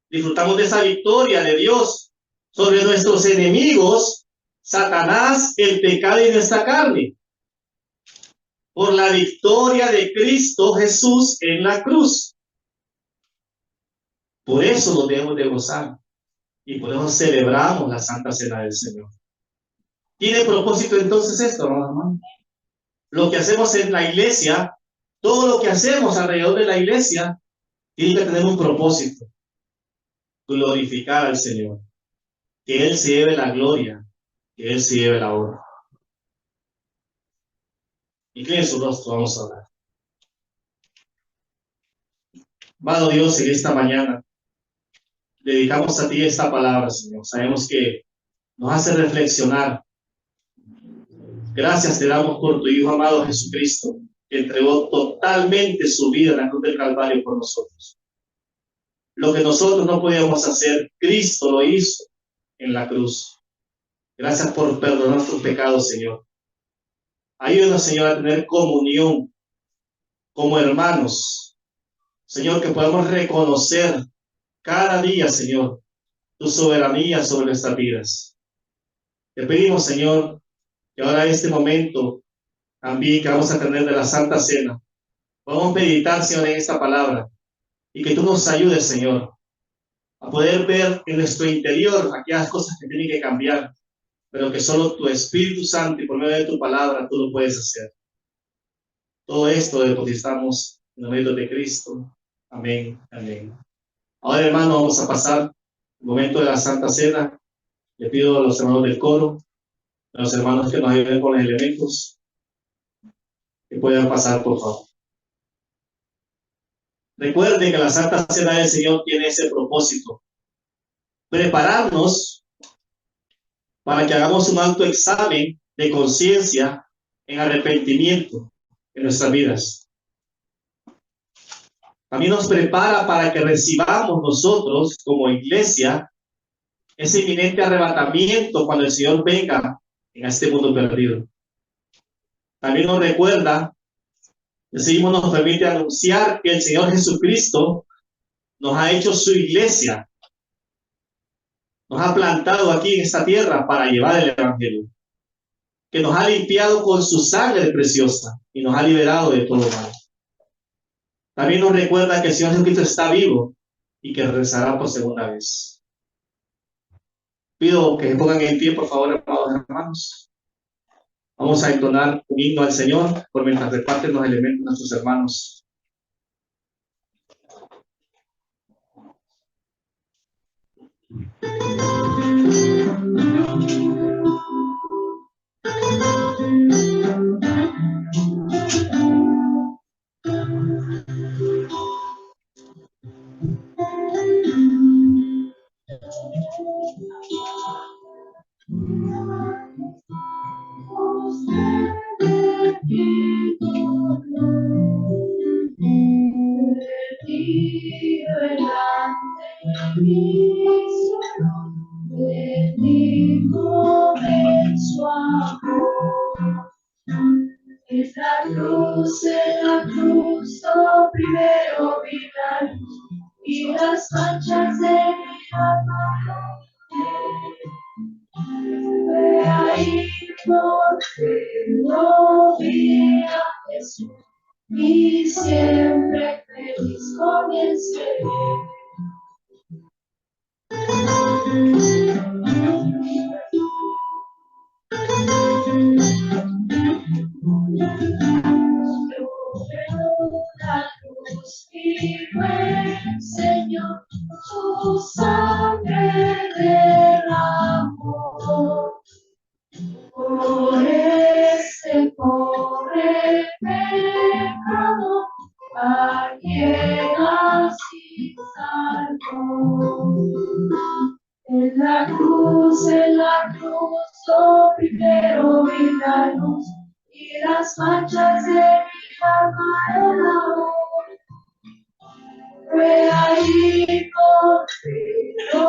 disfrutamos de esa victoria de Dios sobre nuestros enemigos, Satanás, el pecado y nuestra carne, por la victoria de Cristo Jesús en la cruz. Por eso nos debemos de gozar y por eso celebramos la Santa Cena del Señor. ¿Tiene propósito entonces esto, hermano? Lo que hacemos en la iglesia, todo lo que hacemos alrededor de la iglesia, tiene que tener un propósito: glorificar al Señor, que Él se lleve la gloria, que Él se lleve la honra. Incline su rostro, vamos a orar. Amado Dios, en esta mañana dedicamos a ti esta palabra, Señor. Sabemos que nos hace reflexionar. Gracias te damos por tu Hijo amado Jesucristo, que entregó totalmente su vida en la cruz del Calvario por nosotros. Lo que nosotros no podíamos hacer, Cristo lo hizo en la cruz. Gracias por perdonar nuestros pecados, Señor. Ayúdanos, Señor, a tener comunión como hermanos. Señor, que podamos reconocer cada día, Señor, tu soberanía sobre nuestras vidas. Te pedimos, Señor, que ahora en este momento también que vamos a tener de la Santa Cena, podamos meditar, Señor, en esta palabra y que tú nos ayudes, Señor, a poder ver en nuestro interior aquellas cosas que tienen que cambiar, pero que solo tu Espíritu Santo y por medio de tu palabra tú lo puedes hacer. Todo esto depositamos en el nombre de Cristo. Amén, amén. Ahora, hermano, vamos a pasar el momento de la Santa Cena. Le pido a los hermanos del coro, a los hermanos que nos ayuden con los elementos, que puedan pasar, por favor. Recuerde que la Santa Cena del Señor tiene ese propósito: prepararnos para que hagamos un alto examen de conciencia en arrepentimiento en nuestras vidas. También nos prepara para que recibamos nosotros como iglesia ese inminente arrebatamiento cuando el Señor venga en este mundo perdido. También nos recuerda, seguimos nos permite anunciar que el Señor Jesucristo nos ha hecho su iglesia, nos ha plantado aquí en esta tierra para llevar el Evangelio, que nos ha limpiado con su sangre preciosa y nos ha liberado de todo mal. También nos recuerda que el Señor Jesucristo está vivo y que regresará por segunda vez. Pido que se pongan en pie, por favor, amados hermanos. Vamos a entonar un himno al Señor por mientras reparten los elementos de nuestros hermanos. En la cruz, lo primero vi la luz y las manchas de mi alma. Fue ahí porque lo vi a Jesús y siempre feliz con el Señor. La cruz y buen Señor, su sangre derramó. Por ese pobre pecado, a quien así salvó. En la cruz, lo primero vi la luz y las manchas de mi alma el amor. Fue ahí porque lo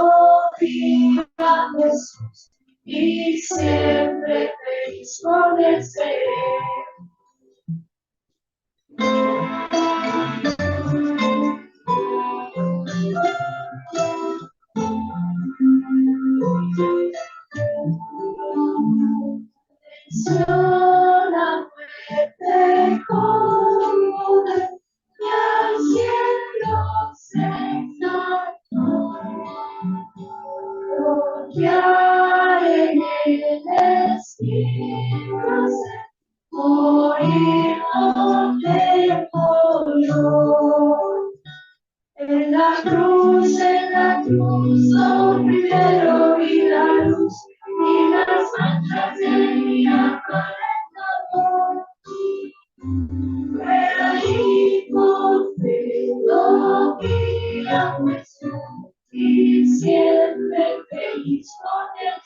vi a Jesús y siempre feliz con el ser. La muerte con poder y al cielo se exaltó. Confiar en el Espíritu morir no tengo yo. En la cruz, lo primero vi la luz y las manchas de mi alma amor. Fue ahí porque lo vi a Jesús y siempre feliz con el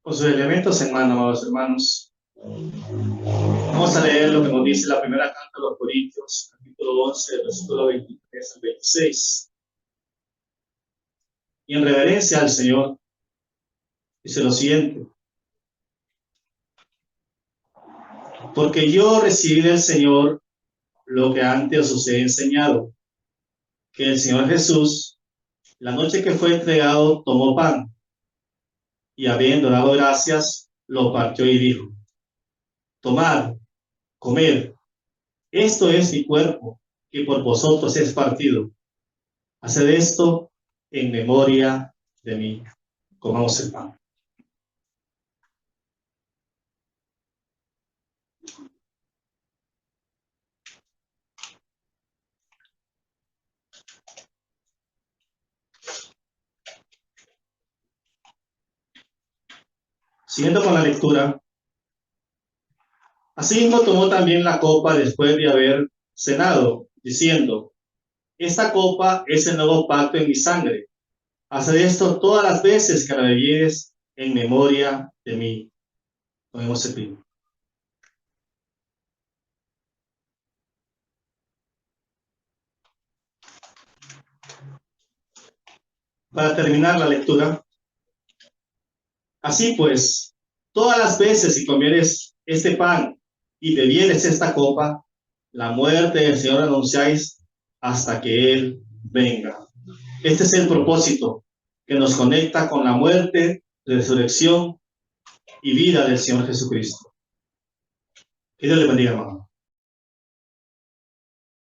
Con sus elementos en mano, amados hermanos. Vamos a leer lo que nos dice la primera carta de los Corintios, capítulo 11, versículo 23 al 26. Y en reverencia al Señor, dice lo siguiente: porque yo recibí del Señor lo que antes os he enseñado, que el Señor Jesús, la noche que fue entregado, tomó pan, y habiendo dado gracias, lo partió y dijo: tomad, comed, esto es mi cuerpo, que por vosotros es partido. Haced esto en memoria de mí. Comamos el pan. Siguiendo con la lectura, asimismo tomó también la copa después de haber cenado, diciendo: esta copa es el nuevo pacto en mi sangre. Haced esto todas las veces que la bebieres en memoria de mí. Tomemos el vino. Para terminar la lectura, así pues, todas las veces que comieres este pan y bebieres esta copa, la muerte del Señor anunciáis hasta que Él venga. Este es el propósito que nos conecta con la muerte, resurrección y vida del Señor Jesucristo. Que Dios le bendiga, hermano.